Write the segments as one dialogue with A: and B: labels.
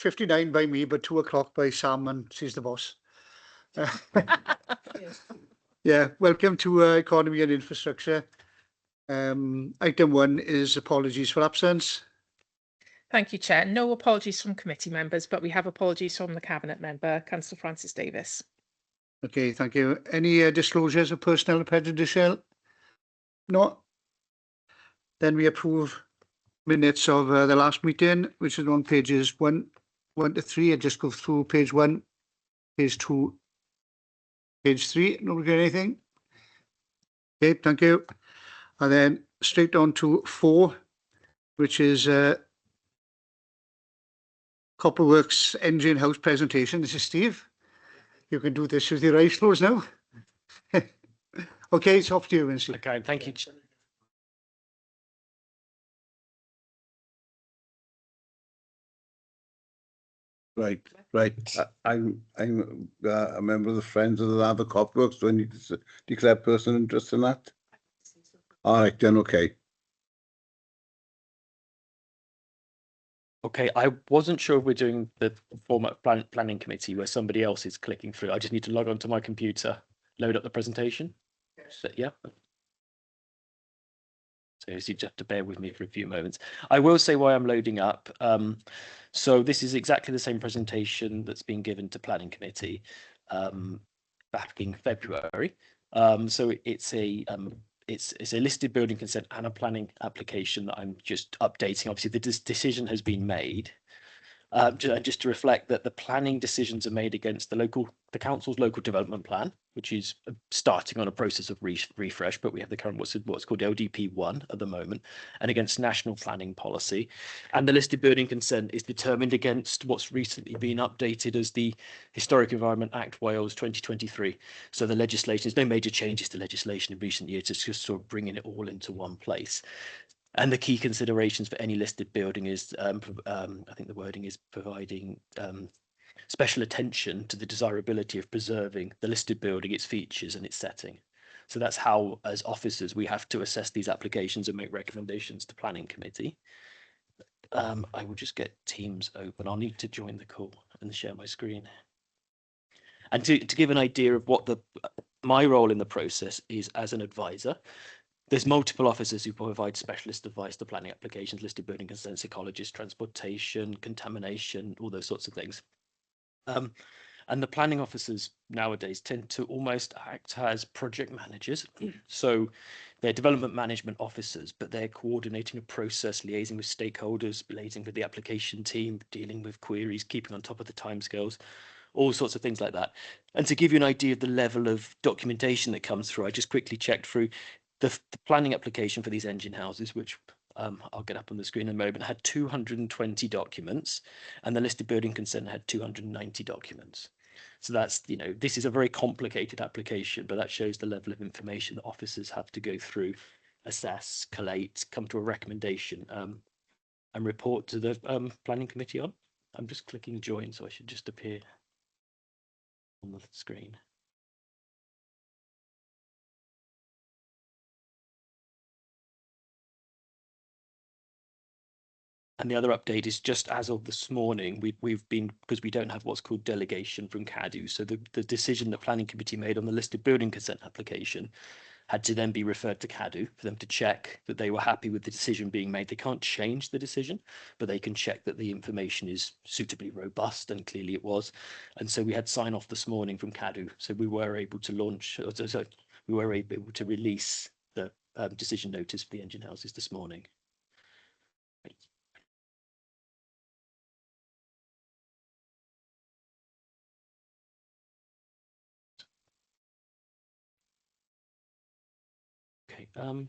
A: 59 by me, but 2 o'clock by Sam, and she's the boss. Yeah, welcome to Economy and Infrastructure. Item 1 is apologies for absence.
B: Thank you, Chair. No apologies from committee members, but we have apologies from the Cabinet Member, Councillor Francis Davis.
A: Okay, thank you. Any disclosures of personnel prejudicial? No. Then we approve minutes of the last meeting, which is on pages 1 to 3. I just go through page 1, page 2, page 3. Nobody got anything? Okay, thank you. And then straight on to 4, which is Copperworks Engine House presentation. This is Steve. You can do this with your eyes closed now. Okay, it's off to you, Vinci.
C: Okay, thank you.
D: Right. I'm a member of the Friends of the Lava Copworks. Do I need to declare personal interest in that? All right, then, okay.
C: Okay, I wasn't sure if we're doing the format planning committee where somebody else is clicking through. I just need to log onto my computer, load up the presentation. So, yeah. So you just have to bear with me for a few moments. I will say why I'm loading up. So this is exactly the same presentation that's been given to planning committee back in February. So it's a listed building consent and a planning application that I'm just updating. Obviously, the decision has been made. Just to reflect that the planning decisions are made against the council's local development plan, which is starting on a process of refresh, but we have the current what's called LDP 1 at the moment, and against national planning policy. And the listed building consent is determined against what's recently been updated as the Historic Environment Act Wales 2023. So the legislation, there's no major changes to legislation in recent years, it's just sort of bringing it all into one place. And the key considerations for any listed building is, I think the wording is providing special attention to the desirability of preserving the listed building, its features and its setting. So that's how, as officers, we have to assess these applications and make recommendations to planning committee. I will just get Teams open. I'll need to join the call and share my screen. And to give an idea of what my role in the process is as an advisor, there's multiple officers who provide specialist advice to planning applications, listed building consents, ecologists, transportation, contamination, all those sorts of things. And the planning officers nowadays tend to almost act as project managers. So they're development management officers, but they're coordinating a process, liaising with stakeholders, liaising with the application team, dealing with queries, keeping on top of the timescales, all sorts of things like that. And to give you an idea of the level of documentation that comes through, I just quickly checked through the planning application for these engine houses, which I'll get up on the screen in a moment, had 220 documents, and the listed building consent had 290 documents. So that's, this is a very complicated application, but that shows the level of information that officers have to go through, assess, collate, come to a recommendation, and report to the planning committee on. I'm just clicking join, so I should just appear on the screen. And the other update is just as of this morning, we've been, because we don't have what's called delegation from CADU. So the decision the planning committee made on the listed building consent application had to then be referred to CADU for them to check that they were happy with the decision being made. They can't change the decision, but they can check that the information is suitably robust, and clearly it was. And so we had sign off this morning from CADU. So we were able to launch, so we were able to release the decision notice for the engine houses this morning. Okay.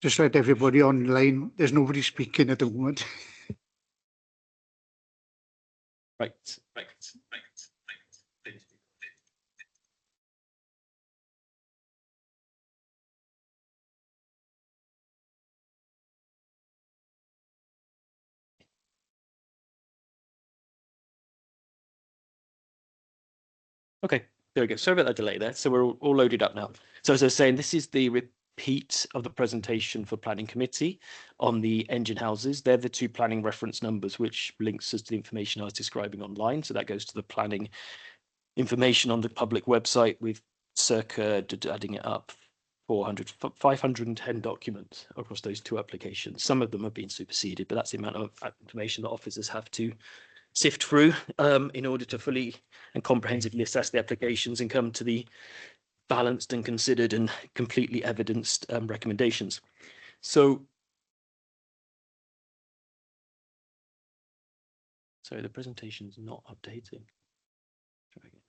A: Just like everybody online, there's nobody speaking at the moment.
C: Right. Okay, there we go. Sorry about that delay there. So we're all loaded up now. So as I was saying, this is the repeat of the presentation for planning committee on the engine houses. They're the two planning reference numbers, which links us to the information I was describing online. So that goes to the planning information on the public website with circa, adding it up, 510 documents across those two applications. Some of them have been superseded, but that's the amount of information that officers have to sift through in order to fully and comprehensively assess the applications and come to the balanced and considered and completely evidenced recommendations. So, sorry, the presentation is not updating. Try again.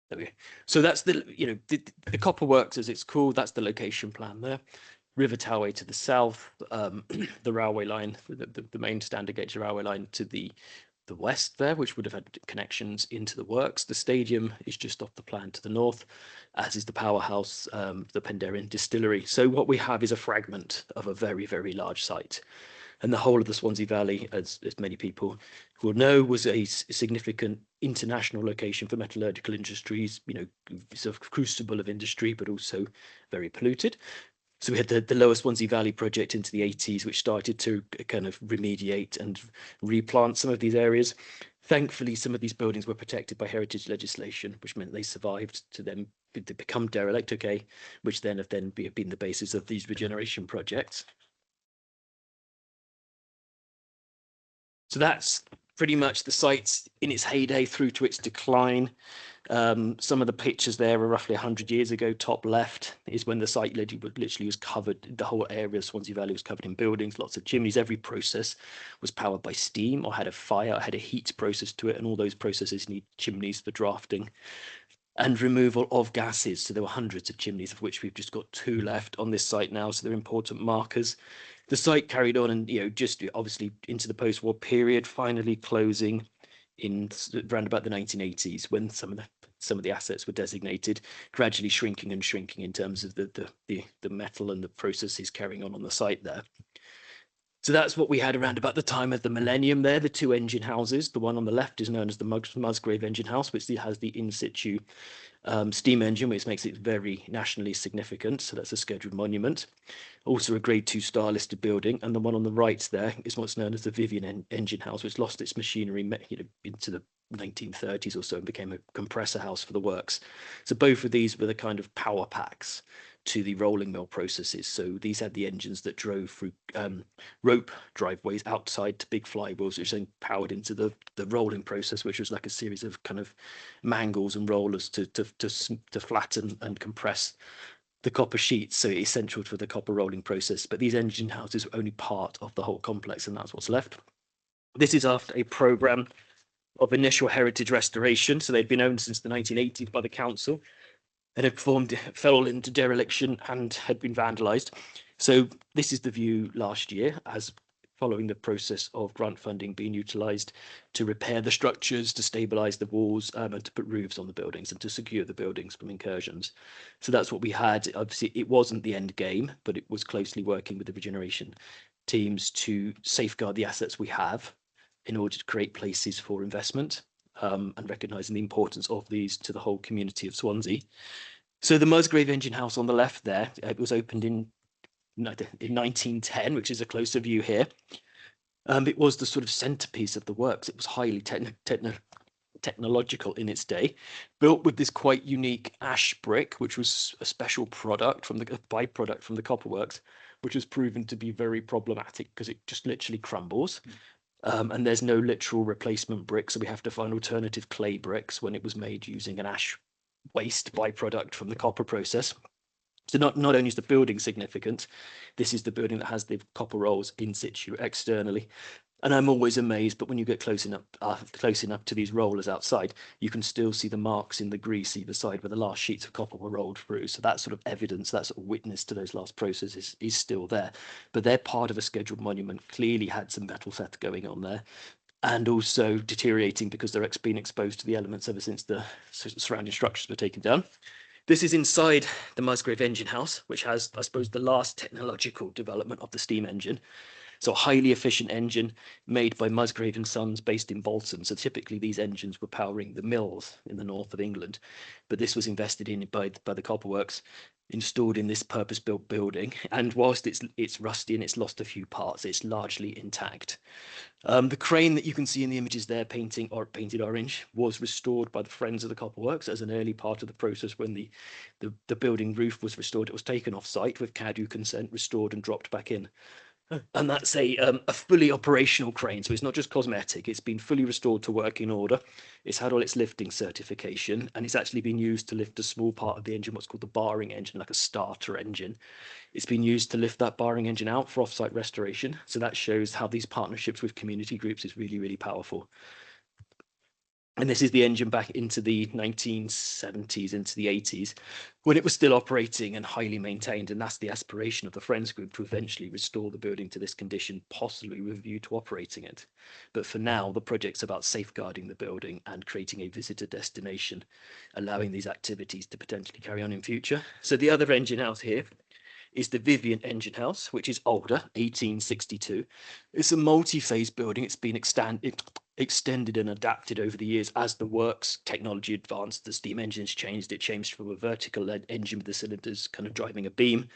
C: There we go. So that's the, the Copper Works as it's called, that's the location plan there. River Towerway to the south, the railway line, the main standard gauge railway line to the west there, which would have had connections into the works. The stadium is just off the plan to the north, as is the powerhouse, the Penderyn distillery. So what we have is a fragment of a very, very large site. And the whole of the Swansea Valley, as many people will know, was a significant international location for metallurgical industries, sort of crucible of industry, but also very polluted. So we had the Lower Swansea Valley project into the 80s, which started to kind of remediate and replant some of these areas. Thankfully, some of these buildings were protected by heritage legislation, which meant they survived to then become derelict, which then have been the basis of these regeneration projects. So that's pretty much the site in its heyday through to its decline. Some of the pictures there are roughly 100 years ago. Top left is when the site literally was covered. The whole area of Swansea Valley was covered in buildings, lots of chimneys. Every process was powered by steam or had a fire, or had a heat process to it. And all those processes need chimneys for drafting and removal of gases. So there were hundreds of chimneys, of which we've just got 2 left on this site now. So they're important markers. The site carried on and, just obviously into the post-war period, finally closing in around about the 1980s, when some of the assets were designated, gradually shrinking in terms of the metal and the processes carrying on the site there. So that's what we had around about the time of the millennium there, the 2 engine houses. The one on the left is known as the Musgrave engine house, which has the in-situ steam engine, which makes it very nationally significant. So that's a scheduled monument. Also a grade 2 star listed building. And the one on the right there is what's known as the Vivian engine house, which lost its machinery into the 1930s or so and became a compressor house for the works. So both of these were the kind of power packs to the rolling mill processes. So these had the engines that drove through rope driveways outside to big flywheels, which then powered into the rolling process, which was like a series of kind of mangles and rollers to flatten and compress the copper sheets. So it's essential for the copper rolling process. But these engine houses were only part of the whole complex, and that's what's left. This is after a program of initial heritage restoration. So they'd been owned since the 1980s by the council and had fell into dereliction and had been vandalized. So this is the view last year, as following the process of grant funding being utilised to repair the structures, to stabilise the walls, and to put roofs on the buildings and to secure the buildings from incursions. So that's what we had. Obviously, it wasn't the end game, but it was closely working with the regeneration teams to safeguard the assets we have in order to create places for investment, and recognising the importance of these to the whole community of Swansea. So the Musgrave engine house on the left there, it was opened in 1910, which is a closer view here. It was the sort of centerpiece of the works. It was highly technological in its day, built with this quite unique ash brick, which was a special product from a byproduct from the copper works, which has proven to be very problematic because it just literally crumbles. And there's no literal replacement brick, so we have to find alternative clay bricks when it was made using an ash waste byproduct from the copper process. So not only is the building significant, this is the building that has the copper rolls in situ externally. And I'm always amazed, but when you get close enough to these rollers outside, you can still see the marks in the grease either side where the last sheets of copper were rolled through. So that sort of evidence, that sort of witness to those last processes is still there. But they're part of a scheduled monument, clearly had some metal theft going on there, and also deteriorating because they're being exposed to the elements ever since the surrounding structures were taken down. This is inside the Musgrave engine house, which has, I suppose, the last technological development of the steam engine. So a highly efficient engine made by Musgrave and Sons based in Bolton. So typically these engines were powering the mills in the north of England, but this was invested in by the Copperworks, installed in this purpose-built building. And whilst it's rusty and it's lost a few parts, it's largely intact. The crane that you can see in the images there, painted orange, was restored by the Friends of the Copperworks as an early part of the process. When the building roof was restored, it was taken off site with CADU consent, restored and dropped back in. And that's a fully operational crane. So it's not just cosmetic. It's been fully restored to working order. It's had all its lifting certification, and it's actually been used to lift a small part of the engine, what's called the barring engine, like a starter engine. It's been used to lift that barring engine out for offsite restoration. So that shows how these partnerships with community groups is really, really powerful. And this is the engine back into the 1970s, into the 80s, when it was still operating and highly maintained. And that's the aspiration of the Friends Group, to eventually restore the building to this condition, possibly with a view to operating it. But for now, the project's about safeguarding the building and creating a visitor destination, allowing these activities to potentially carry on in future. So the other engine house here is the Vivian engine house, which is older, 1862. It's a multi-phase building. It's been extended and adapted over the years as the works technology advanced. The steam engines changed. It changed from a vertical engine with the cylinders kind of driving a beam,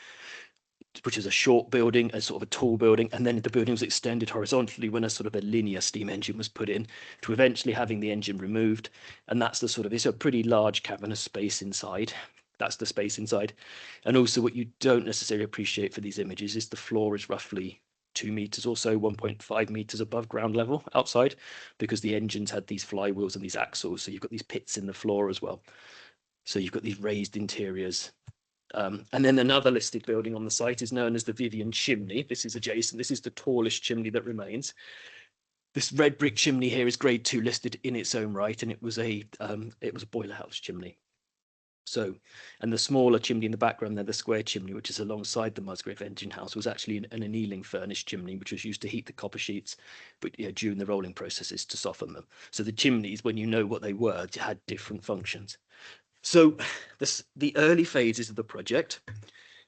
C: which is a short building, a sort of a tall building, and then the building was extended horizontally when a sort of a linear steam engine was put in, to eventually having the engine removed. And that's the sort of, it's a pretty large cavernous space inside. That's the space inside. And also what you don't necessarily appreciate for these images is the floor is roughly 2 meters or so, 1.5 meters above ground level outside, because the engines had these flywheels and these axles. So you've got these pits in the floor as well. So you've got these raised interiors. And then another listed building on the site is known as the Vivian Chimney. This is adjacent. This is the tallest chimney that remains. This red brick chimney here is grade 2 listed in its own right, and it was a boiler house chimney. So, and the smaller chimney in the background there, the square chimney, which is alongside the Musgrave engine house, was actually an annealing furnace chimney, which was used to heat the copper sheets, but during the rolling processes to soften them. So the chimneys, when you know what they were, had different functions. So the early phases of the project,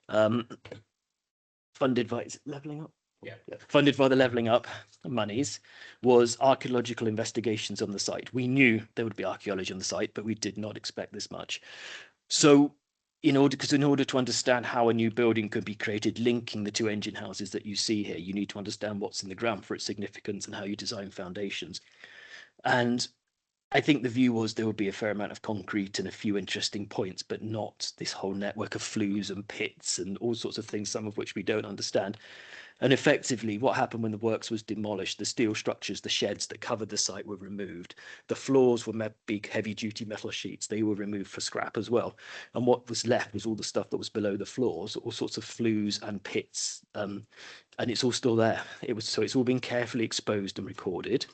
C: funded by levelling up. Yeah. Funded by the Levelling Up monies, was archaeological investigations on the site. We knew there would be archaeology on the site, but we did not expect this much. So in order to understand how a new building could be created, linking the two engine houses that you see here, you need to understand what's in the ground for its significance and how you design foundations. And I think the view was there would be a fair amount of concrete and a few interesting points, but not this whole network of flues and pits and all sorts of things, some of which we don't understand. And effectively, what happened when the works was demolished, the steel structures, the sheds that covered the site were removed. The floors were big, heavy-duty metal sheets. They were removed for scrap as well. And what was left was all the stuff that was below the floors, all sorts of flues and pits. And it's all still there. So it's all been carefully exposed and recorded.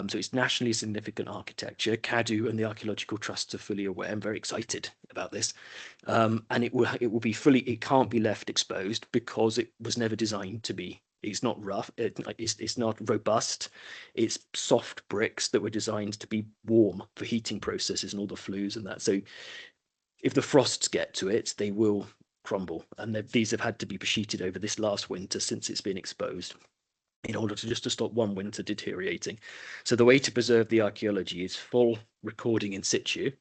C: So it's nationally significant architecture. CADU and the Archaeological Trusts are fully aware. I'm very excited about this. And it will be fully, it can't be left exposed because it was never designed to be. It's not rough, it's not robust. It's soft bricks that were designed to be warm for heating processes and all the flues and that. So if the frosts get to it, they will crumble. And these have had to be sheeted over this last winter since it's been exposed, in order to stop one winter deteriorating. So the way to preserve the archaeology is full recording in situ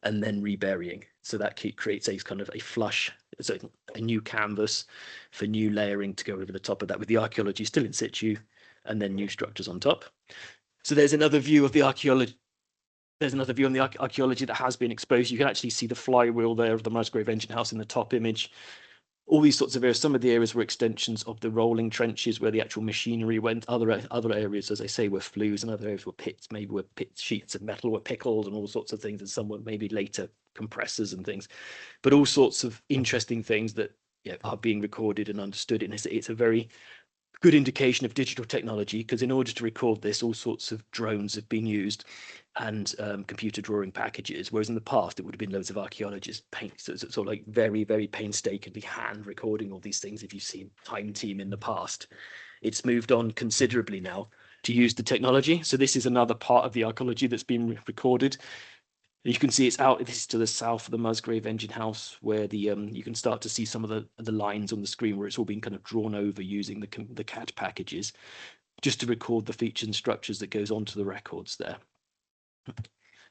C: and then reburying. So that creates a kind of a flush, so a new canvas for new layering to go over the top of that, with the archaeology still in situ and then new structures on top. So there's another view of the archaeology. There's another view on the archaeology that has been exposed. You can actually see the flywheel there of the Musgrave engine house in the top image. All these sorts of areas. Some of the areas were extensions of the rolling trenches where the actual machinery went. Other areas, as I say, were flues, and other areas were pits. Maybe were pit sheets of metal were pickled and all sorts of things, and some were maybe later compressors and things. But all sorts of interesting things that are being recorded and understood. And it's a very good indication of digital technology, because in order to record this, all sorts of drones have been used and computer drawing packages, whereas in the past it would have been loads of archaeologists so it's sort of like very, very painstakingly hand recording all these things. If you've seen Time Team in the past, it's moved on considerably now to use the technology. So this is another part of the archaeology that's been recorded. You can see it's out. This is to the south of the Musgrave engine house, where the you can start to see some of the lines on the screen where it's all been kind of drawn over using the CAD packages, just to record the features and structures that goes onto the records there.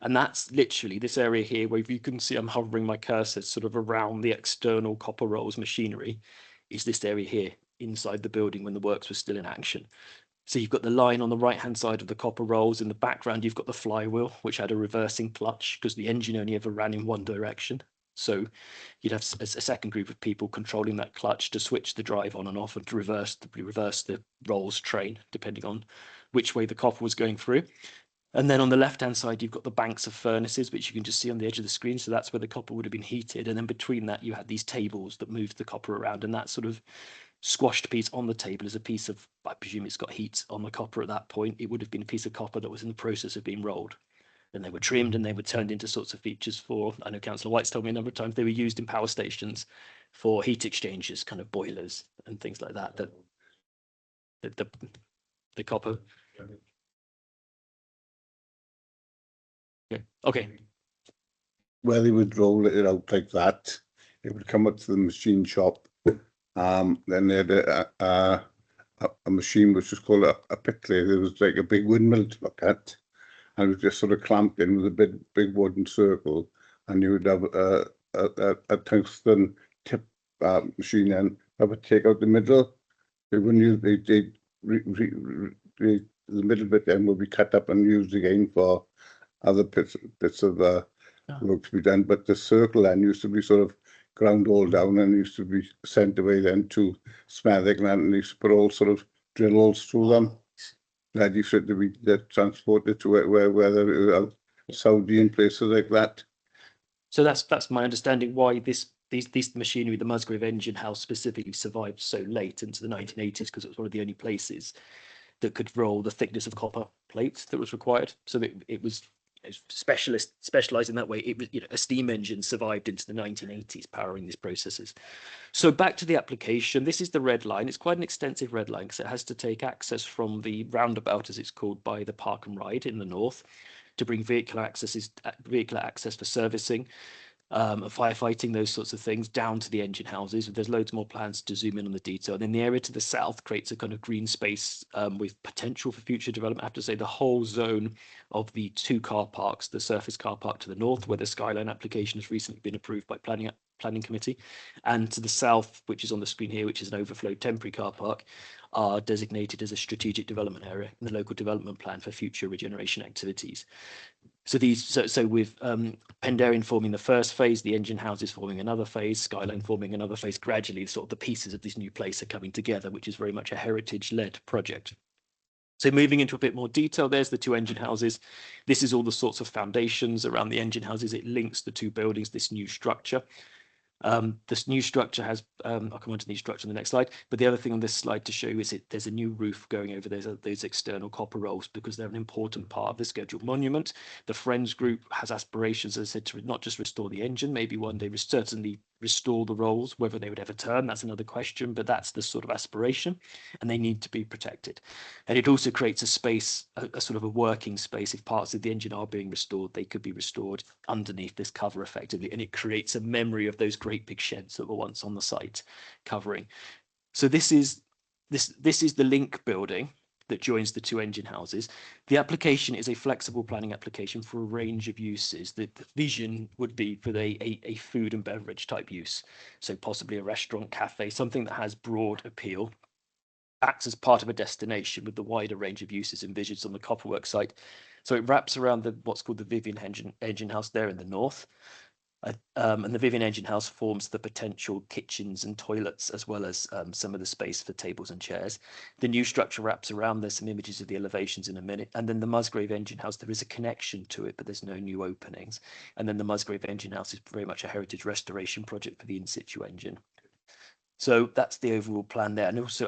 C: And that's literally this area here, where you can see I'm hovering my cursor sort of around the external copper rolls machinery, is this area here inside the building when the works were still in action. So you've got the line on the right-hand side of the copper rolls. In the background, you've got the flywheel, which had a reversing clutch because the engine only ever ran in one direction. So you'd have a second group of people controlling that clutch to switch the drive on and off and to reverse the rolls train, depending on which way the copper was going through. And then on the left-hand side, you've got the banks of furnaces, which you can just see on the edge of the screen. So that's where the copper would have been heated. And then between that, you had these tables that moved the copper around, and that sort of squashed piece on the table is a piece of, I presume it's got heat on the copper at that point. It would have been a piece of copper that was in the process of being rolled. And they were trimmed and they were turned into sorts of features for, I know Councillor White's told me a number of times, they were used in power stations for heat exchangers, kind of boilers and things like that. The copper. Okay.
D: Where they would roll it out like that, it would come up to the machine shop. Then they had a machine which was called a pickler. There was like a big windmill to look at, and it was just sort of clamped in with a big wooden circle, and you would have a tungsten tip machine, and that would take out the middle. When you the middle bit then would be cut up and used again for other bits of work to be done. But the circle then used to be sort of ground all down and used to be sent away then to Smethwick, and they used to put all sort of drill holes through them. That used to be transported to where they're Saudi and places like that.
C: So that's my understanding why this machinery, the Musgrave engine house specifically, survived so late into the 1980s, because it was one of the only places that could roll the thickness of copper plate that was required. So it was specialized in that way. It was, a steam engine survived into the 1980s powering these processes. So back to the application. This is the red line. It's quite an extensive red line because it has to take access from the roundabout, as it's called, by the Park and Ride in the north, to bring vehicular access for servicing, firefighting, those sorts of things, down to the engine houses. There's loads more plans to zoom in on the detail. And then the area to the south creates a kind of green space with potential for future development. I have to say the whole zone of the two car parks, the surface car park to the north, where the Skyline application has recently been approved by planning committee, and to the south, which is on the screen here, which is an overflow temporary car park, are designated as a strategic development area in the local development plan for future regeneration activities. So with Pendarian forming the first phase, the engine houses forming another phase, Skyline forming another phase, gradually sort of the pieces of this new place are coming together, which is very much a heritage-led project. So moving into a bit more detail, there's the two engine houses. This is all the sorts of foundations around the engine houses. It links the two buildings, this new structure. This new structure has, I'll come on to the new structure on the next slide, but the other thing on this slide to show you is there's a new roof going over those external copper rolls, because they're an important part of the scheduled monument. The Friends group has aspirations, as I said, to not just restore the engine, maybe one day certainly restore the rolls. Whether they would ever turn, that's another question, but that's the sort of aspiration, and they need to be protected. And it also creates a space, a sort of a working space. If parts of the engine are being restored, they could be restored underneath this cover effectively, and it creates a memory of those great big sheds that were once on the site covering. So this is the link building that joins the two engine houses. The application is a flexible planning application for a range of uses. The vision would be for a food and beverage type use, so possibly a restaurant, cafe, something that has broad appeal, acts as part of a destination with the wider range of uses envisaged on the Copperwork site. So it wraps around what's called the Vivian engine house there in the north. And the Vivian engine house forms the potential kitchens and toilets, as well as some of the space for tables and chairs. The new structure wraps around. There's some images of the elevations in a minute. And then the Musgrave engine house, there is a connection to it, but there's no new openings. And then the Musgrave engine house is very much a heritage restoration project for the in situ engine. So that's the overall plan there. And also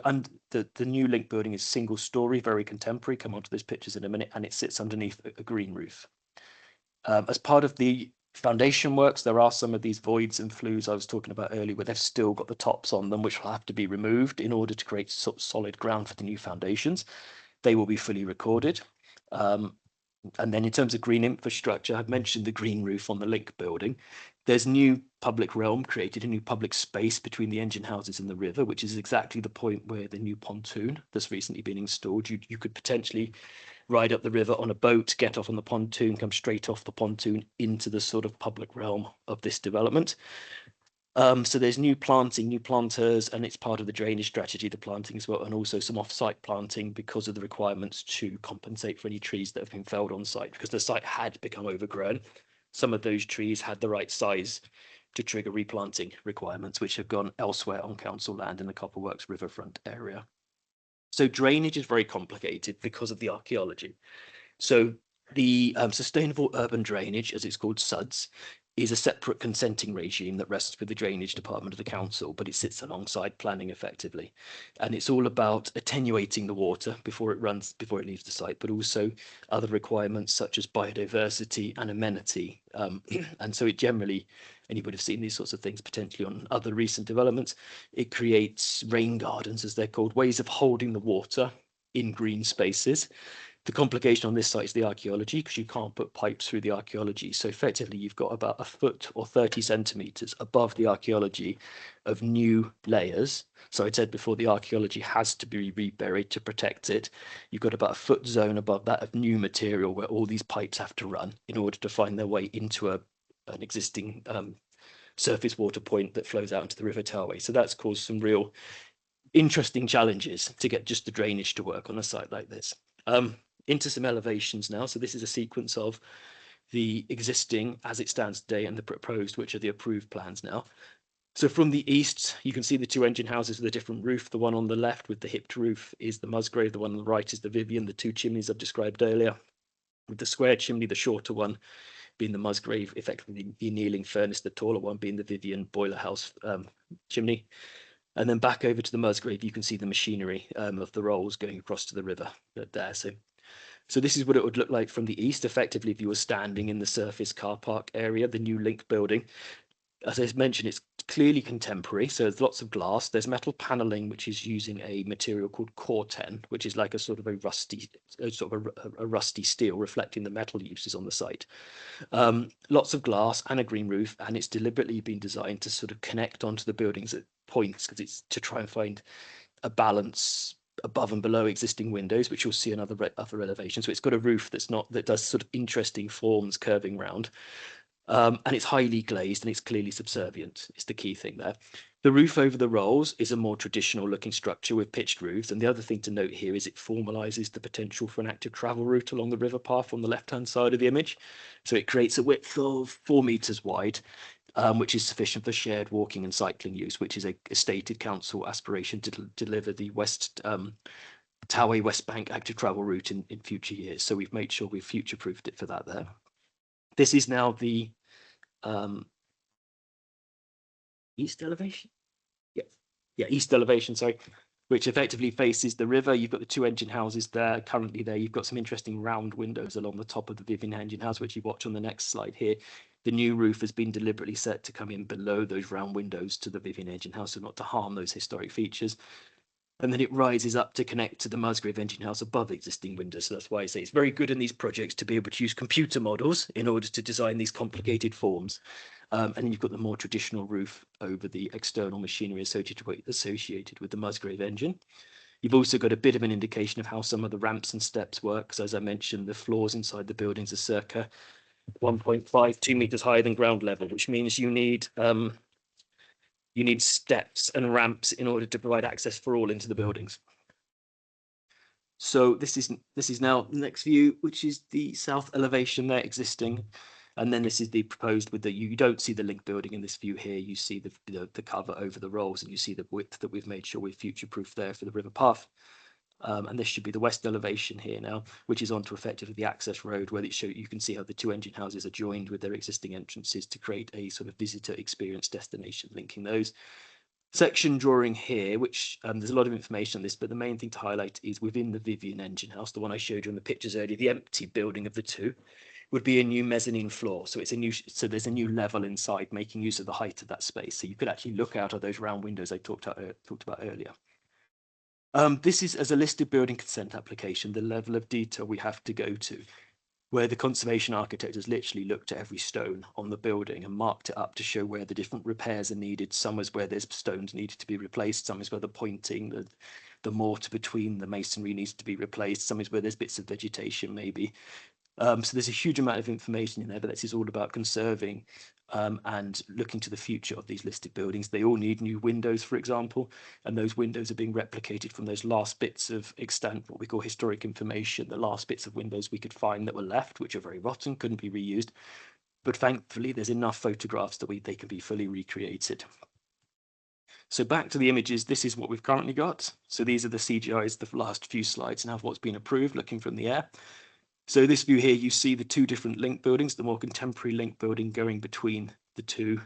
C: the new link building is single story, very contemporary. Come on to those pictures in a minute, and it sits underneath a green roof. As part of the foundation works, there are some of these voids and flues I was talking about earlier where they've still got the tops on them, which will have to be removed in order to create solid ground for the new foundations. They will be fully recorded. And then in terms of green infrastructure, I've mentioned the green roof on the link building. There's new public realm created, a new public space between the engine houses and the river, which is exactly the point where the new pontoon that's recently been installed. You could potentially ride up the river on a boat, get off on the pontoon, come straight off the pontoon into the sort of public realm of this development. So there's new planting, new planters, and it's part of the drainage strategy, the planting as well, and also some off-site planting because of the requirements to compensate for any trees that have been felled on site, because the site had become overgrown. Some of those trees had the right size to trigger replanting requirements, which have gone elsewhere on council land in the Copperworks riverfront area. So drainage is very complicated because of the archaeology. So the sustainable urban drainage, as it's called, SUDS, is a separate consenting regime that rests with the drainage department of the council, but it sits alongside planning effectively. And it's all about attenuating the water before it leaves the site, but also other requirements such as biodiversity and amenity. And so it generally, and you would have seen these sorts of things potentially on other recent developments, it creates rain gardens, as they're called, ways of holding the water in green spaces. The complication on this site is the archaeology, because you can't put pipes through the archaeology. So effectively, you've got about a foot or 30 centimeters above the archaeology of new layers. So I said before, the archaeology has to be reburied to protect it. You've got about a foot zone above that of new material where all these pipes have to run in order to find their way into an existing surface water point that flows out into the River Tarway. So that's caused some real interesting challenges to get just the drainage to work on a site like this. Into some elevations now. So this is a sequence of the existing as it stands today and the proposed, which are the approved plans now. So from the east, you can see the two engine houses with a different roof. The one on the left with the hipped roof is the Musgrave. The one on the right is the Vivian, the two chimneys I've described earlier. With the square chimney, the shorter one being the Musgrave, effectively the annealing furnace, the taller one being the Vivian boiler house chimney. And then back over to the Musgrave, you can see the machinery of the rolls going across to the river there. So this is what it would look like from the east, effectively, if you were standing in the surface car park area, the new link building. As I mentioned, it's clearly contemporary, so there's lots of glass. There's metal paneling, which is using a material called Corten, which is like a sort of a rusty steel, reflecting the metal uses on the site. Lots of glass and a green roof, and it's deliberately been designed to sort of connect onto the buildings at points, because it's to try and find a balance above and below existing windows, which you'll see in other elevations. So it's got a roof that does sort of interesting forms curving round. And it's highly glazed and it's clearly subservient. It's the key thing there. The roof over the rolls is a more traditional looking structure with pitched roofs. And the other thing to note here is it formalizes the potential for an active travel route along the river path on the left-hand side of the image. So it creates a width of 4 meters wide, which is sufficient for shared walking and cycling use, which is a stated council aspiration to deliver the Towey West Bank active travel route in future years. So we've made sure we've future-proofed it for that there. This is now the east elevation. Yeah, east elevation, sorry, which effectively faces the river. You've got the two engine houses there. Currently there, you've got some interesting round windows along the top of the Vivian engine house, which you watch on the next slide here. The new roof has been deliberately set to come in below those round windows to the Vivian engine house, so not to harm those historic features. And then it rises up to connect to the Musgrave engine house above existing windows. So that's why I say it's very good in these projects to be able to use computer models in order to design these complicated forms. And then you've got the more traditional roof over the external machinery associated with the Musgrave engine. You've also got a bit of an indication of how some of the ramps and steps work. So as I mentioned, the floors inside the buildings are circa 1.5, 2 meters higher than ground level, which means you need steps and ramps in order to provide access for all into the buildings. So this is now the next view, which is the south elevation there existing. And then this is the proposed with you don't see the link building in this view here. You see the cover over the rolls, and you see the width that we've made sure we've future-proof there for the river path. And this should be the west elevation here now, which is onto effectively the access road, where you can see how the two engine houses are joined with their existing entrances to create a sort of visitor experience destination linking those. section drawing here, which there's a lot of information on this, but the main thing to highlight is within the Vivian engine house, the one I showed you in the pictures earlier, the empty building of the two would be a new mezzanine floor. So there's a new level inside, making use of the height of that space. So you could actually look out of those round windows I talked about earlier. This is, as a listed building consent application, the level of detail we have to go to, where the conservation architect has literally looked at every stone on the building and marked it up to show where the different repairs are needed. Some is where there's stones needed to be replaced, some is where the pointing, the mortar between the masonry needs to be replaced, some is where there's bits of vegetation maybe. So there's a huge amount of information in there, but this is all about conserving and looking to the future of these listed buildings. They all need new windows, for example, and those windows are being replicated from those last bits of extant, what we call historic information, the last bits of windows we could find that were left, which are very rotten, couldn't be reused. But thankfully, there's enough photographs that they can be fully recreated. So back to the images, this is what we've currently got. So these are the CGIs, the last few slides, and what's been approved, looking from the air. So this view here, you see the two different link buildings, the more contemporary link building going between the two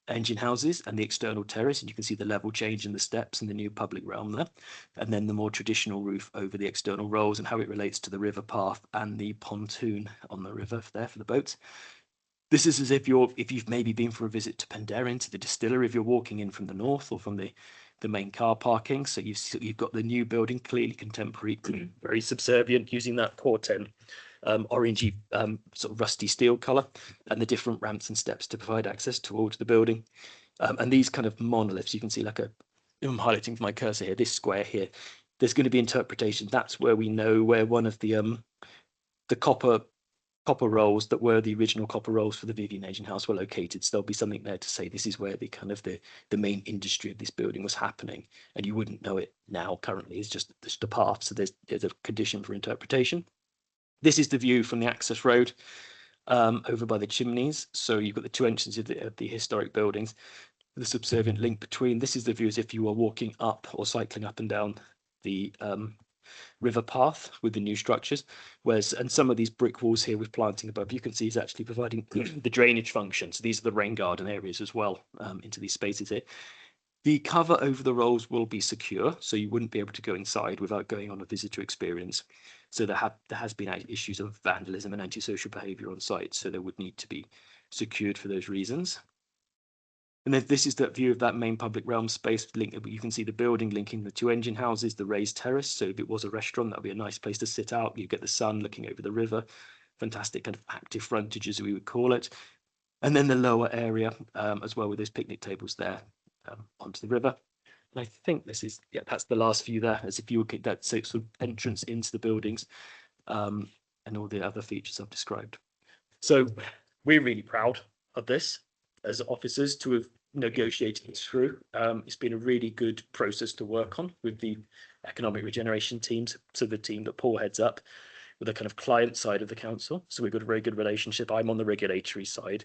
C: engine houses and the external terrace, and you can see the level change in the steps and the new public realm there, and then the more traditional roof over the external rolls and how it relates to the river path and the pontoon on the river there for the boats. This is as if you've maybe been for a visit to Penderyn, to the distillery, if you're walking in from the north or from the main car parking. So you've got the new building, clearly contemporary, very subservient, using that Corten orangey sort of rusty steel colour, and the different ramps and steps to provide access towards the building. And these kind of monoliths, you can see I'm highlighting with my cursor here, this square here, there's going to be interpretation. That's where we know where one of the copper rolls that were the original copper rolls for the Vivian engine house were located. So there'll be something there to say this is where the main industry of this building was happening, and you wouldn't know it now currently. It's just a path, so there's a condition for interpretation. This is the view from the access road over by the chimneys. So you've got the two entrances of the historic buildings, the subservient link between. This is the view as if you were walking up or cycling up and down the river path with the new structures, and some of these brick walls here with planting above, you can see is actually providing the drainage function. So these are the rain garden areas as well into these spaces here. The cover over the rolls will be secure, so you wouldn't be able to go inside without going on a visitor experience. So there has been issues of vandalism and antisocial behaviour on site, so they would need to be secured for those reasons. And then this is the view of that main public realm space. You can see the building linking the two engine houses, the raised terrace. So if it was a restaurant, that would be a nice place to sit out. You get the sun looking over the river. Fantastic kind of active frontage, as we would call it. And then the lower area as well, with those picnic tables there onto the river. And I think that's the last view there, as if you would get that sort of entrance into the buildings and all the other features I've described. So we're really proud of this as officers to have negotiated it through. It's been a really good process to work on with the economic regeneration teams, so the team that Paul heads up, with the kind of client side of the council. So we've got a very good relationship. I'm on the regulatory side.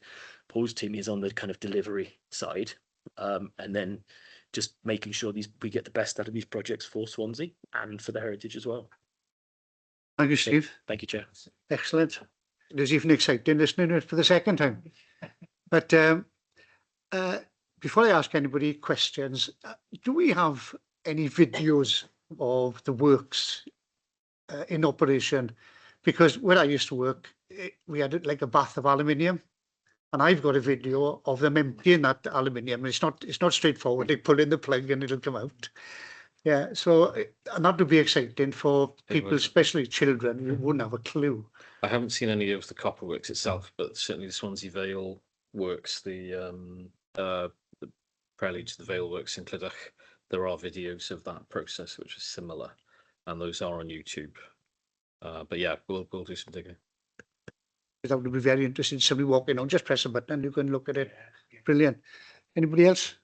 C: Paul's team is on the kind of delivery side. And then just making sure we get the best out of these projects for Swansea and for the heritage as well.
A: Thank you, Steve.
C: Thank you, Chair.
A: Excellent. It is even exciting listening to it for the second time. But before I ask anybody questions, do we have any videos of the works in operation? Because where I used to work, we had like a bath of aluminium, and I've got a video of them emptying that aluminium. It's not straightforward. They pull in the plug and it'll come out. Yeah, so and that would be exciting for people, especially children who wouldn't have a clue.
E: I haven't seen any of the copper works itself, but certainly the Swansea Vale works, the prelude to the Vale works in Clydach. There are videos of that process which is similar, and those are on YouTube. But yeah, we'll do some digging.
A: That would be very interesting. Somebody walking on, just press a button and you can look at it. Brilliant. Anybody else?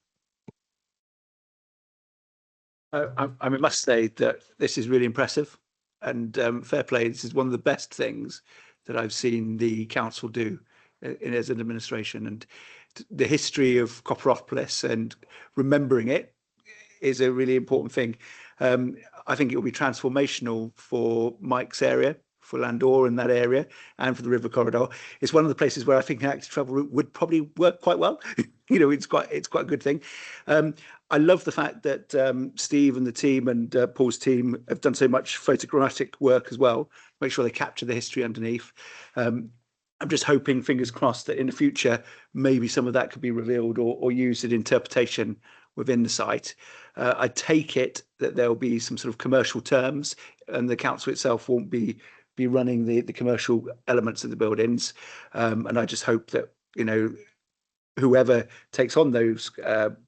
F: I must say that this is really impressive, and fair play. This is one of the best things that I've seen the council do as an administration, and the history of Copperopolis and remembering it is a really important thing. I think it will be transformational for Mike's area, for Landor in that area, and for the river corridor. It's one of the places where I think an active travel route would probably work quite well. you know, it's quite a good thing. I love the fact that Steve and the team and Paul's team have done so much photogrammetric work as well. Make sure they capture the history underneath. I'm just hoping, fingers crossed, that in the future maybe some of that could be revealed or used in interpretation within the site. I take it that there will be some sort of commercial terms, and the council itself won't be running the commercial elements of the buildings. And I just hope that, you know, whoever takes on those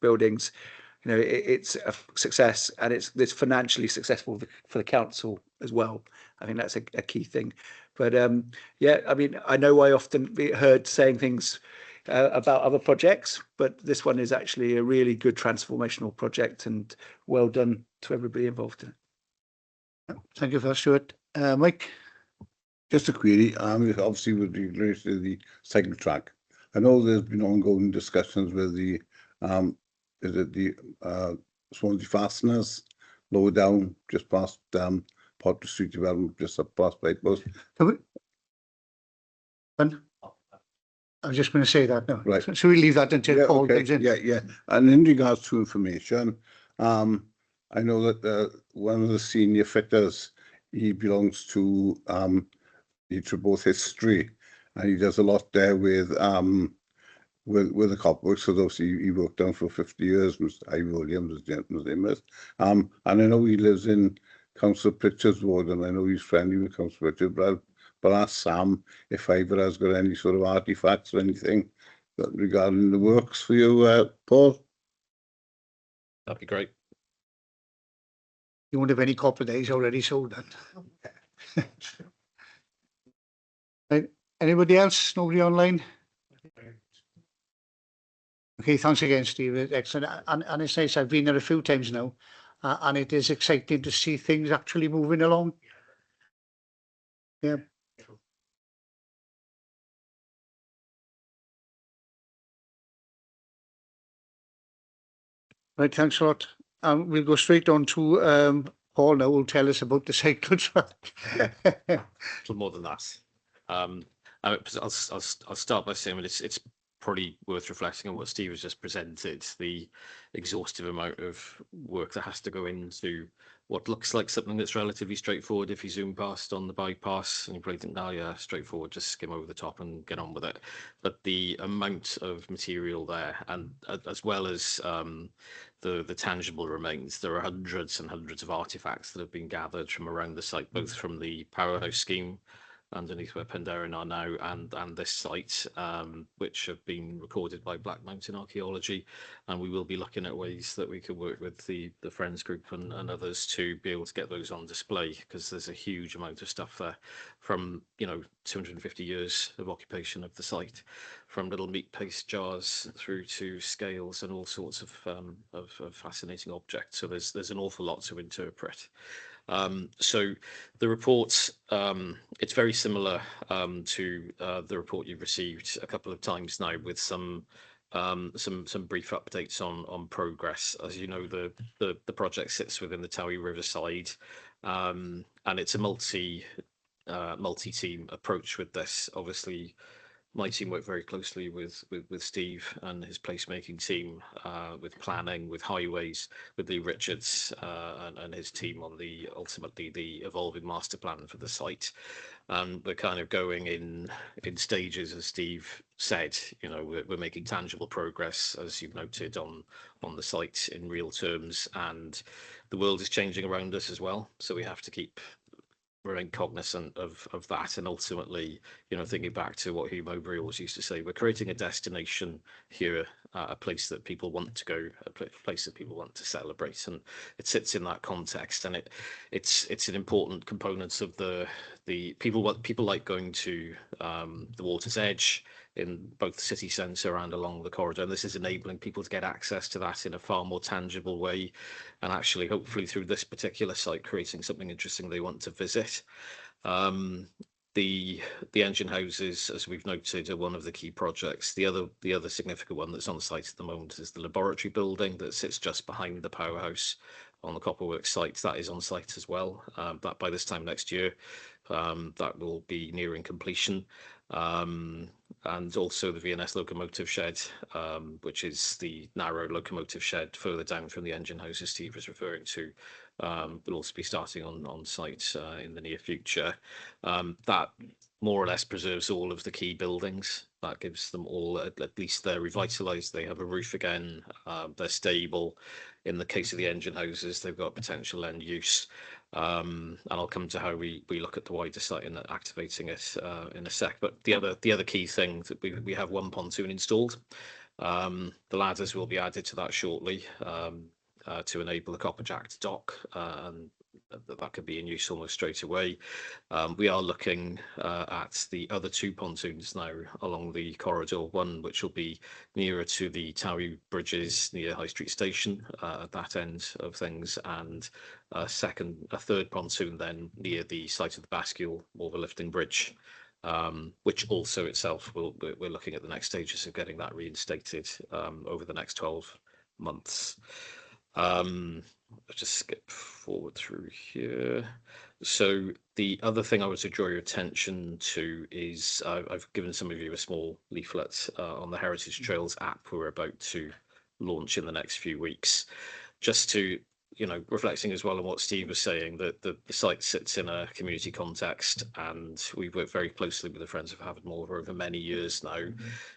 F: buildings, you know, it's a success, and it's financially successful for the council as well. I think that's a key thing. But yeah, I mean, I know I often heard saying things about other projects, but this one is actually a really good transformational project, and well done to everybody involved in it.
A: Thank you for that, Stuart. Mike?
D: Just a query, obviously with regards to the cycle track. I know there's been ongoing discussions with the, is it the Swansea fasteners lower down, just past Potter Street development, just up past Lightpost.
A: Ben? I was just going to say that now.
D: Right.
A: So we leave that until Paul comes in.
D: Yeah. And in regards to information, I know that one of the senior fitters, he belongs to both history, and he does a lot there with the copper. So obviously he worked down for 50 years. Mr. Ivy Williams, the gentleman's name is. And I know he lives in Councillor Pritchard's ward, and I know he's friendly with Councillor Pritchard, but ask Sam if either has got any sort of artifacts or anything regarding the works for you, Paul.
E: That'd be great.
A: You won't have any copper days already sold then. Right. Anybody else? Nobody online? Okay, thanks again, Steve. Excellent. And it's nice. I've been there a few times now, and it is exciting to see things actually moving along. Yeah. Right, thanks a lot. We'll go straight on to Paul now, who'll tell us about the cycle track.
E: A little more than that. I'll start by saying that it's probably worth reflecting on what Steve has just presented, the exhaustive amount of work that has to go into what looks like something that's relatively straightforward if you zoom past on the bypass and you probably think, oh yeah, straightforward, just skim over the top and get on with it. But the amount of material there, and as well as the tangible remains, there are hundreds and hundreds of artifacts that have been gathered from around the site, both from the powerhouse scheme underneath where Penderyn are now, and this site, which have been recorded by Black Mountain Archaeology, and we will be looking at ways that we could work with the Friends group and others to be able to get those on display, because there's a huge amount of stuff there from, you know, 250 years of occupation of the site, from little meat paste jars through to scales and all sorts of fascinating objects. So there's an awful lot to interpret. So the report, it's very similar to the report you've received a couple of times now, with some brief updates on progress. As you know, the project sits within the Towie Riverside, and it's a multi-team approach with this. Obviously, my team worked very closely with Steve and his placemaking team, with planning, with highways, with Lee Richards and his team on ultimately the evolving master plan for the site. And we're kind of going in stages, as Steve said. You know, we're making tangible progress, as you've noted, on the site in real terms, and the world is changing around us as well. So we have to remain cognizant of that, and ultimately, you know, thinking back to what Hugh Mowbray always used to say, we're creating a destination here, a place that people want to go, a place that people want to celebrate, and it sits in that context. And it's an important component of the people like going to the water's edge in both the city centre and along the corridor, and this is enabling people to get access to that in a far more tangible way, and actually hopefully through this particular site creating something interesting they want to visit. The engine houses, as we've noted, are one of the key projects. The other significant one that's on site at the moment is the laboratory building that sits just behind the powerhouse on the Copperworks site. That is on site as well. That by this time next year, that will be nearing completion. and also the V&S locomotive shed, which is the narrow locomotive shed further down from the engine house as Steve was referring to, will also be starting on site in the near future. That more or less preserves all of the key buildings. That gives them all, at least they're revitalised, they have a roof again, they're stable. In the case of the engine houses, they've got potential end use. And I'll come to how we look at the wider site and activating it in a sec. But the other key thing that we have one pontoon installed. The ladders will be added to that shortly to enable the copperjack to dock, and that could be in use almost straight away. We are looking at the other two pontoons now along the corridor, one which will be nearer to the Towie bridges near High Street Station at that end of things, and a third pontoon then near the site of the bascule or the lifting bridge, which also itself we're looking at the next stages of getting that reinstated over the next 12 months. I'll just skip forward through here. So the other thing I want to draw your attention to is I've given some of you a small leaflet on the Heritage Trails app we're about to launch in the next few weeks, just to, you know, reflecting as well on what Steve was saying, that the site sits in a community context, and we've worked very closely with the Friends of Havant over many years now.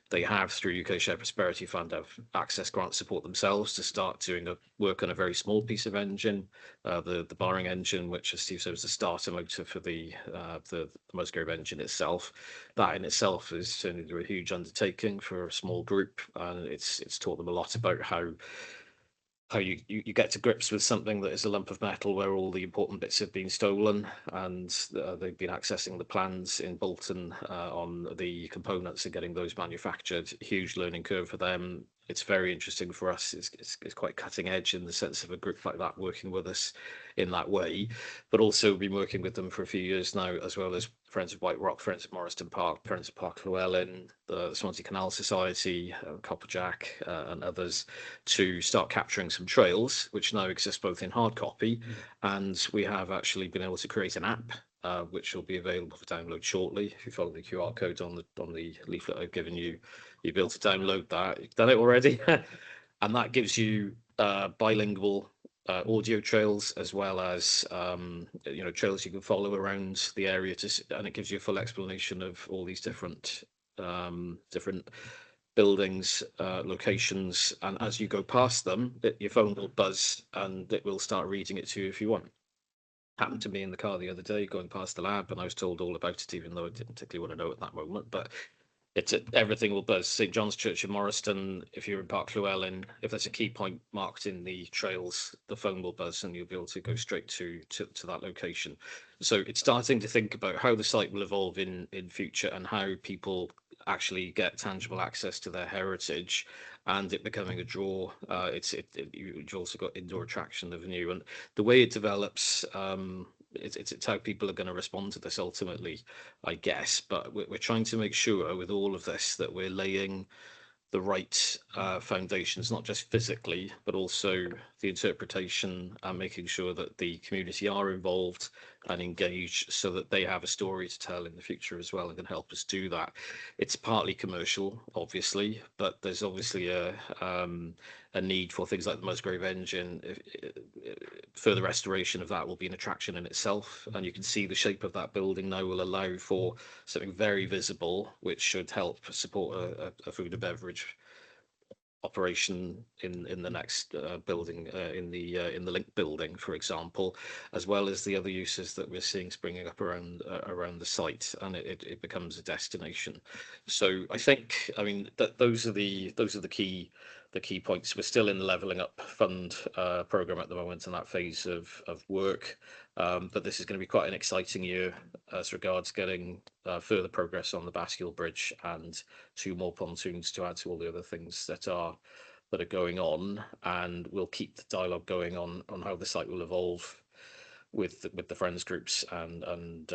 E: They have, through UK Shared Prosperity Fund, have access grant support themselves to start doing work on a very small piece of engine, the Barring engine, which, as Steve said, was the starter motor for the Musgrave engine itself. That in itself is certainly a huge undertaking for a small group, and it's taught them a lot about how you get to grips with something that is a lump of metal where all the important bits have been stolen, and they've been accessing the plans in Bolton on the components and getting those manufactured. Huge learning curve for them. It's very interesting for us. It's quite cutting edge in the sense of a group like that working with us in that way, but also been working with them for a few years now, as well as Friends of White Rock, Friends of Morriston Park, Friends of Park Llewellyn, the Swansea Canal Society, Copperjack, and others, to start capturing some trails, which now exist both in hard copy, and we have actually been able to create an app which will be available for download shortly. If you follow the QR code on the leaflet I've given you, you'll be able to download that. You've done it already, and that gives you bilingual audio trails, as well as trails you can follow around the area, and it gives you a full explanation of all these different buildings, locations, and as you go past them, your phone will buzz and it will start reading it to you if you want. Happened to me in the car the other day going past the lab, and I was told all about it, even though I didn't particularly want to know at that moment. But everything will buzz. St John's Church in Morriston, if you're in Park Llewellyn, if there's a key point marked in the trails, the phone will buzz and you'll be able to go straight to that location. So it's starting to think about how the site will evolve in future, and how people actually get tangible access to their heritage, and it becoming a draw. You've also got indoor attraction of new, and the way it develops, it's how people are going to respond to this ultimately, I guess. But we're trying to make sure with all of this that we're laying the right foundations, not just physically, but also the interpretation, and making sure that the community are involved and engaged, so that they have a story to tell in the future as well, and can help us do that. It's partly commercial, obviously, but there's obviously a need for things like the Musgrave engine. Further restoration of that will be an attraction in itself, and you can see the shape of that building now will allow for something very visible, which should help support a food and beverage operation in the next building, in the Link building, for example, as well as the other uses that we're seeing springing up around the site, and it becomes a destination. So I think, I mean, that those are the key points. We're still in the Levelling Up Fund program at the moment, in that phase of work, but this is going to be quite an exciting year as regards getting further progress on the Bascule Bridge, and 2 more pontoons to add to all the other things that are going on. And we'll keep the dialogue going on how the site will evolve with the friends groups, and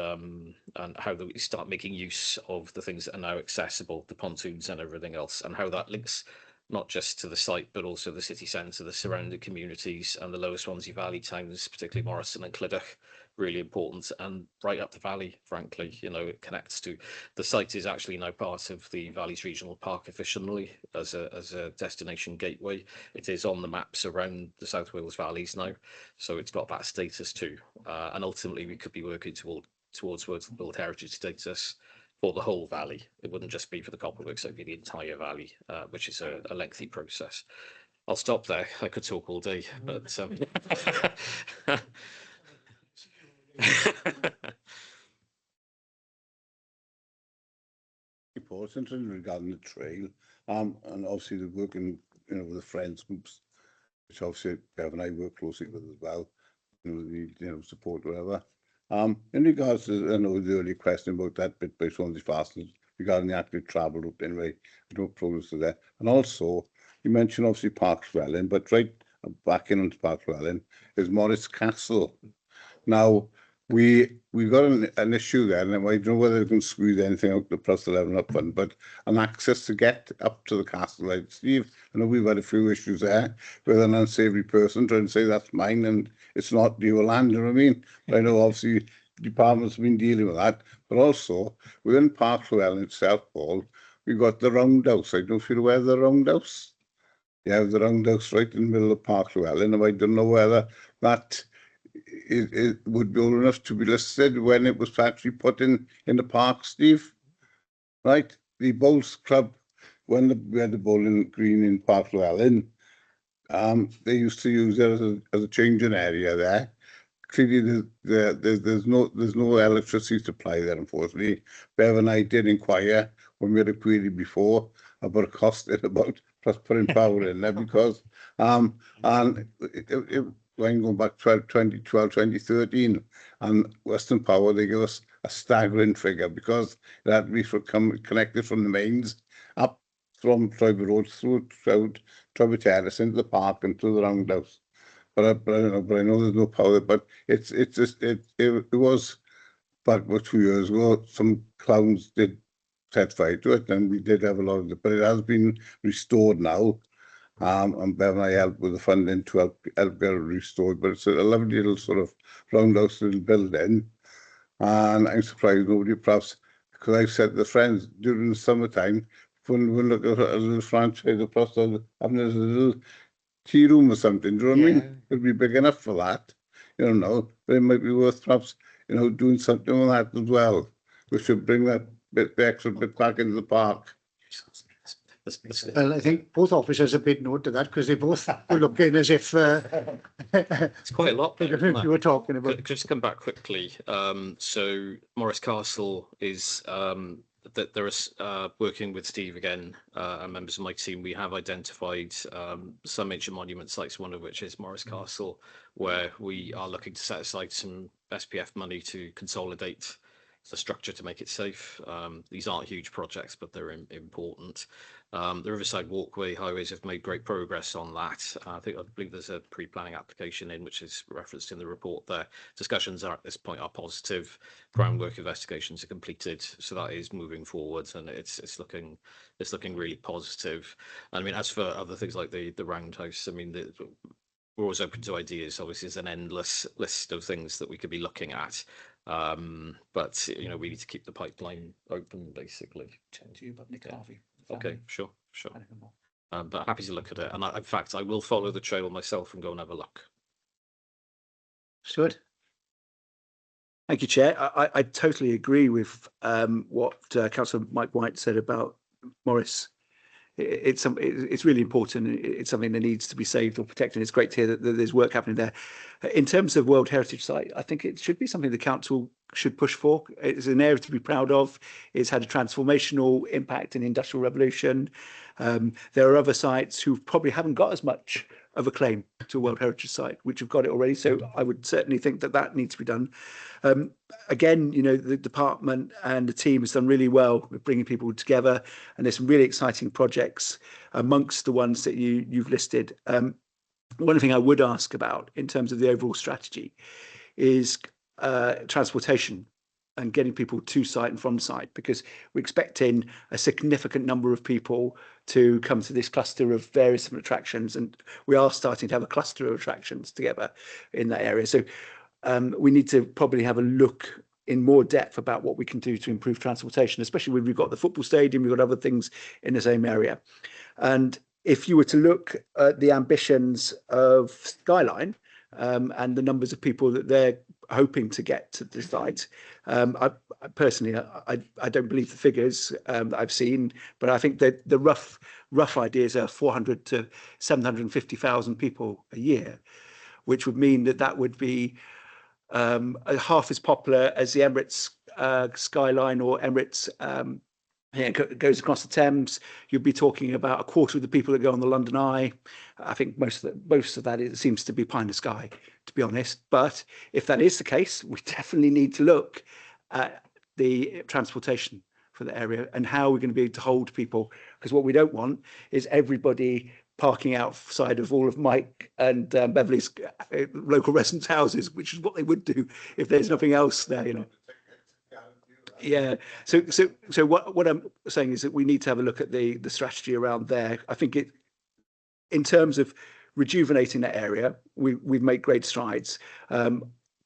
E: how we start making use of the things that are now accessible, the pontoons and everything else, and how that links not just to the site, but also the city centre, the surrounding communities, and the lower Swansea Valley towns, particularly Morriston and Clydach, really important, and right up the valley, frankly. You know, it connects to, the site is actually now part of the Valleys Regional Park officially as a destination gateway. It is on the maps around the South Wales valleys now, so it's got that status too. And ultimately we could be working towards World Heritage status for the whole valley. It wouldn't just be for the copperworks, it would be the entire valley, which is a lengthy process. I'll stop there. I could talk all day, but
D: important regarding the trail, and obviously the working, you know, with the friends groups, which obviously Bev and I work closely with as well, you know, the, you know, support whatever. In regards to, I know the earlier question about that bit by Swansea Fastness regarding the active travel route, anyway, no progress to that. And also, you mentioned obviously Park Llewellyn, but right back in onto Park Llewellyn is Morris Castle. Now, we got an issue there, and I don't know whether we can squeeze anything out the plus 11 up fund, but an access to get up to the castle. Like Steve, I know we've had a few issues there with an unsavoury person trying to say that's mine and it's not your land, you know what I mean? But I know obviously departments have been dealing with that, but also within Park Llewellyn itself, Paul, we've got the roundhouse. I don't know if you're aware of the roundhouse. Yeah, the roundhouse right in the middle of Park Llewellyn, and I don't know whether that it would be old enough to be listed when it was actually put in the park, Steve. Right, the bowls club, when we had the bowling green in Park Llewellyn, they used to use it as a changing area there. Clearly, there's no electricity supply there, unfortunately. Bev and I did inquire when we had a query before about a cost at about plus putting power in there, because and when going back 2013, and Western Power, they give us a staggering figure because it had to be connected from the mains up from Troy Road through Troy Terrace into the park and to the roundhouse. But I know there's no power. But it was back about 2 years ago. Some clowns did set fire to it, and we did have a lot of it. But it has been restored now. And Bev and I helped with the funding to help get it restored. But it's a lovely little sort of roundhouse little building. And I'm surprised nobody, perhaps, because I've said to the friends during the summertime, when we look at a little franchise, perhaps having a little tea room or something, do you know what I mean? It'd be big enough for that, you know, but it might be worth perhaps, you know, doing something with that as well. We should bring that the extra bit back into the park.
A: Well, I think both officers have bid note to that because they both were looking as if
E: It's quite a lot.
A: you were talking about.
E: Just come back quickly. So Morris Castle is that there is working with Steve again and members of my team. We have identified some ancient monument sites, one of which is Morris Castle, where we are looking to set aside some SPF money to consolidate the structure to make it safe. These aren't huge projects, but they're important. The Riverside Walkway Highways have made great progress on that. I believe there's a pre-planning application in which is referenced in the report there. Discussions are at this point are positive. Groundwork investigations are completed, so that is moving forwards, and it's looking really positive. And I mean, as for other things like the roundhouse, I mean, we're always open to ideas. Obviously, there's an endless list of things that we could be looking at. But you know, we need to keep the pipeline open, basically. Okay, sure. But happy to look at it, and in fact, I will follow the trail myself and go and have a look.
A: Stuart?
F: Thank you, Chair. I totally agree with what Councillor Mike White said about Morris. It's really important. It's something that needs to be saved or protected. It's great to hear that there's work happening there. In terms of World Heritage Site, I think it should be something the council should push for. It's an area to be proud of. It's had a transformational impact in the Industrial Revolution. There are other sites who probably haven't got as much of a claim to a World Heritage Site, which have got it already. So I would certainly think that needs to be done. Again, you know, the department and the team has done really well with bringing people together, and there's some really exciting projects amongst the ones that you've listed. One thing I would ask about in terms of the overall strategy is transportation and getting people to site and from site, because we're expecting a significant number of people to come to this cluster of various different attractions, and we are starting to have a cluster of attractions together in that area. So we need to probably have a look in more depth about what we can do to improve transportation, especially when we've got the football stadium, we've got other things in the same area. And if you were to look at the ambitions of Skyline and the numbers of people that they're hoping to get to the site, I personally, I don't believe the figures that I've seen, but I think that the rough ideas are 400 to 750,000 people a year, which would mean that that would be half as popular as the Emirates Skyline or Emirates goes across the Thames. You'll be talking about a quarter of the people that go on the London Eye. I think most of that it seems to be pie in the sky, to be honest. But if that is the case, we definitely need to look at the transportation for the area and how we're going to be able to hold people, because what we don't want is everybody parking outside of all of Mike and Beverly's local residents' houses, which is what they would do if there's nothing else there, you know. Yeah. So what I'm saying is that we need to have a look at the strategy around there. I think in terms of rejuvenating that area, we've made great strides.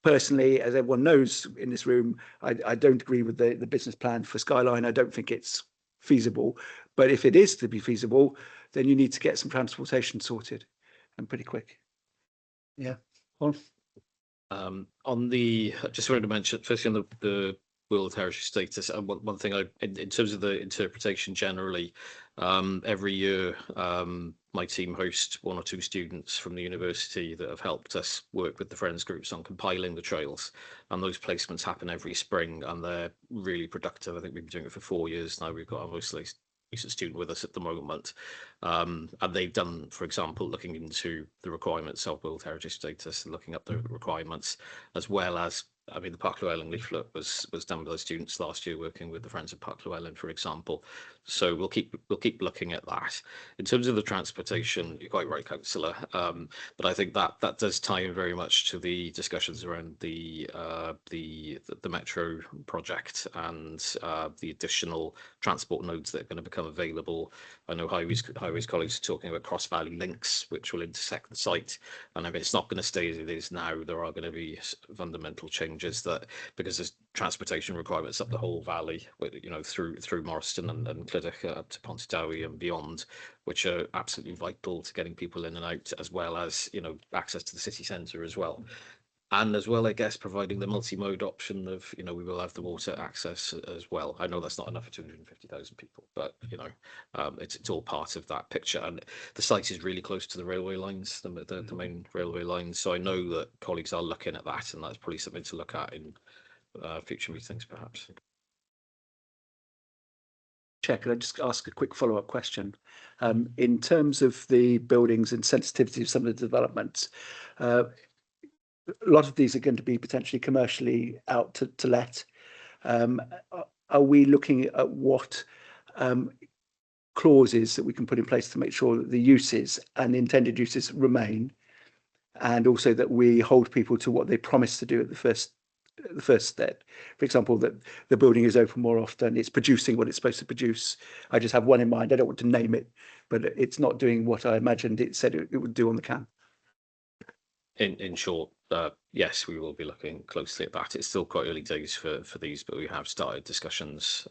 F: Personally, as everyone knows in this room, I don't agree with the business plan for Skyline. I don't think it's feasible. But if it is to be feasible, then you need to get some transportation sorted and pretty quick.
A: Yeah.
E: On the, just wanted to mention, firstly on the World Heritage status, and one thing in terms of the interpretation generally, every year my team hosts 1 or 2 students from the university that have helped us work with the friends groups on compiling the trails, and those placements happen every spring and they're really productive. I think we've been doing it for 4 years now. We've got a mostly recent student with us at the moment, and they've done, for example, looking into the requirements of World Heritage status and looking up the requirements, as well as, I mean, the Park Llewellyn leaflet was done by the students last year, working with the Friends of Park Llewellyn, for example. So we'll keep looking at that. In terms of the transportation, you're quite right, Councillor. But I think that does tie in very much to the discussions around the metro project and the additional transport nodes that are going to become available. I know Highways colleagues are talking about cross valley links, which will intersect the site. And if it's not going to stay as it is now, there are going to be fundamental changes that, because there's transportation requirements up the whole valley, you know, through Morriston and Clydach up to Pontardawe and beyond, which are absolutely vital to getting people in and out, as well as, you know, access to the city centre as well. And as well, I guess, providing the multi-mode option of, you know, we will have the water access as well. I know that's not enough for 250,000 people, but, you know, it's all part of that picture. And the site is really close to the railway lines, the main railway lines. So I know that colleagues are looking at that, and that's probably something to look at in future meetings, perhaps.
F: Chair, could I just ask a quick follow-up question? In terms of the buildings and sensitivity of some of the developments, a lot of these are going to be potentially commercially out to let. Are we looking at what clauses that we can put in place to make sure that the uses and the intended uses remain, and also that we hold people to what they promised to do at the first step? For example, that the building is open more often, it's producing what it's supposed to produce. I just have one in mind. I don't want to name it, but it's not doing what I imagined it said it would do on the can.
E: In short, yes, we will be looking closely at that. It's still quite early days for these, but we have started discussions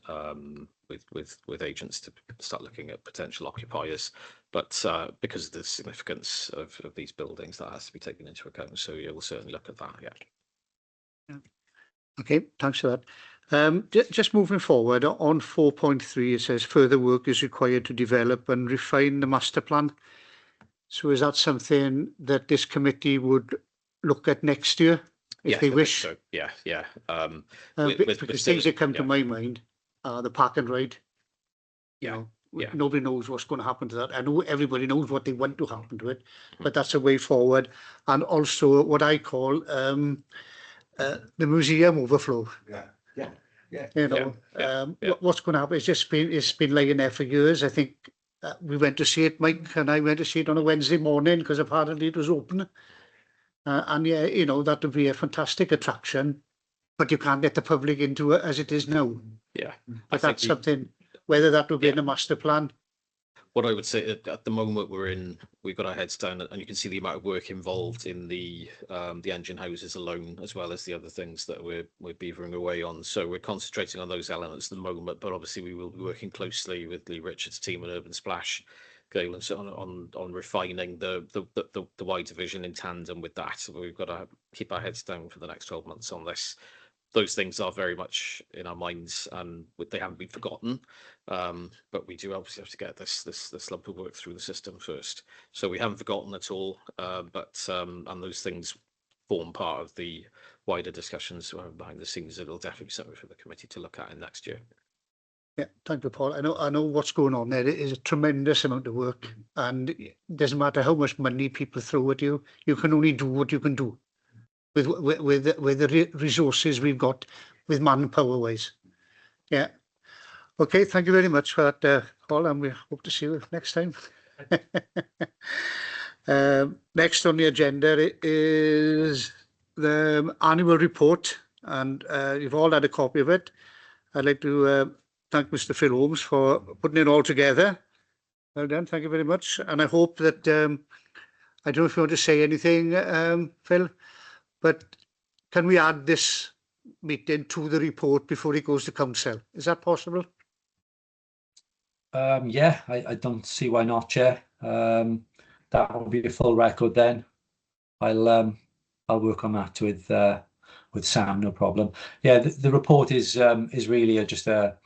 E: with agents to start looking at potential occupiers. But because of the significance of these buildings, that has to be taken into account. So yeah, we'll certainly look at that. Yeah.
A: Okay, thanks for that. Just moving forward on 4.3, it says further work is required to develop and refine the master plan. So is that something that this committee would look at next year if they wish?
E: So. Yeah.
A: Because things that come to my mind are the park and ride.
E: Yeah.
A: Nobody knows what's going to happen to that. I know everybody knows what they want to happen to it, but that's a way forward. And also what I call the museum overflow.
D: Yeah.
A: You know, what's going to happen? It's been laying there for years. I think we went to see it, Mike and I went to see it on a Wednesday morning because apparently it was open. And yeah, you know, that would be a fantastic attraction, but you can't get the public into it as it is now.
E: Yeah.
A: But that's something, whether that would be in a master plan,
E: What I would say at the moment we've got our heads down, and you can see the amount of work involved in the engine houses alone, as well as the other things that we're beavering away on. So we're concentrating on those elements at the moment, but obviously we will be working closely with Lee Richards' team and Urban Splash, Gail, and so on refining the wider vision in tandem with that. So we've got to keep our heads down for the next 12 months on this. Those things are very much in our minds, and they haven't been forgotten. But we do obviously have to get this lump of work through the system first. So we haven't forgotten at all. And those things form part of the wider discussions behind the scenes. It'll definitely be something for the committee to look at in next year.
A: Yeah, thank you, Paul. I know what's going on there. It is a tremendous amount of work, and it doesn't matter how much money people throw at you. You can only do what you can do with the resources we've got, with manpower wise. Yeah. Okay. Thank you very much for that, Paul, and we hope to see you next time. Next on the agenda is the annual report, and you've all had a copy of it. I'd like to thank Mr. Phil Holmes for putting it all together. Well done, thank you very much. And I hope that, I don't know if you want to say anything, Phil, but can we add this meeting to the report before it goes to council? Is that possible?
G: Yeah, I don't see why not, Chair. That will be a full record then. I'll work on that with Sam, no problem. Yeah, the report is really just a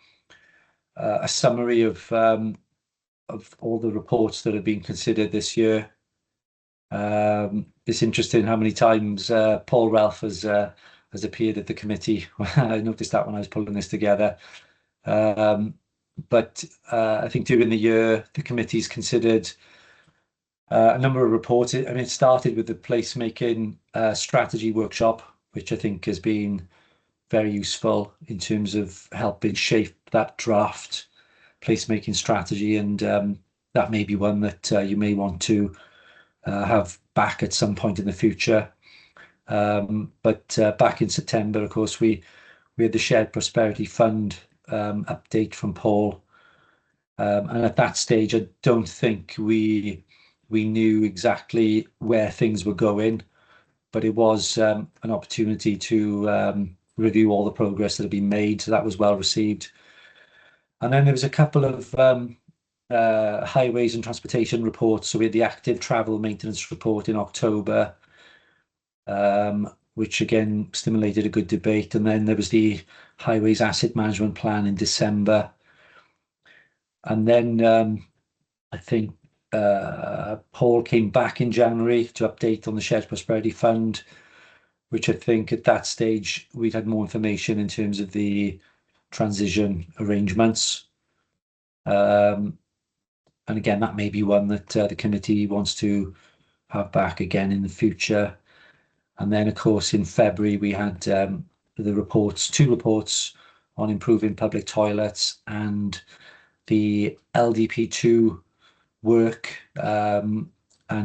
G: summary of all the reports that have been considered this year. It's interesting how many times Paul Ralph has appeared at the committee. I noticed that when I was pulling this together. But I think during the year, the committee's considered a number of reports. I mean, it started with the placemaking strategy workshop, which I think has been very useful in terms of helping shape that draft placemaking strategy. And that may be one that you may want to have back at some point in the future. But back in September, of course, we had the Shared Prosperity Fund update from Paul. And at that stage, I don't think we knew exactly where things were going, but it was an opportunity to review all the progress that had been made. So that was well received. And then there was a couple of highways and transportation reports. So we had the active travel maintenance report in October, which again stimulated a good debate. And then there was the highways asset management plan in December. And then I think Paul came back in January to update on the Shared Prosperity Fund, which I think at that stage we'd had more information in terms of the transition arrangements. And again, that may be one that the committee wants to have back again in the future. And then, of course, in February, we had the reports, 2 reports on improving public toilets and the LDP2 work. And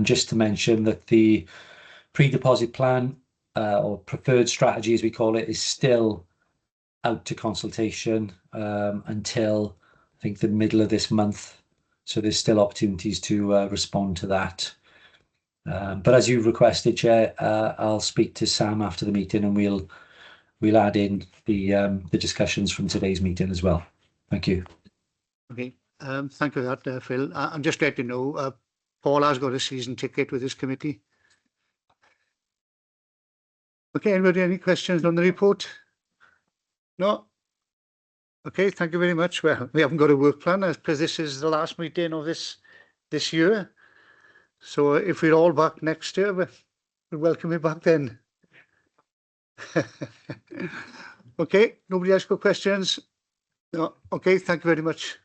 G: just to mention that the pre-deposit plan or preferred strategy, as we call it, is still out to consultation until I think the middle of this month. So there's still opportunities to respond to that. But as you requested, Chair, I'll speak to Sam after the meeting and we'll add in the discussions from today's meeting as well. Thank you.
A: Okay, thank you for that, Phil. I'm just letting you know, Paul has got a season ticket with this committee. Okay, anybody, any questions on the report? No? Okay, thank you very much. Well, we haven't got a work plan because this is the last meeting of this year. So if we're all back next year, we'll welcome you back then. Okay, nobody else got questions? No. Okay, thank you very much.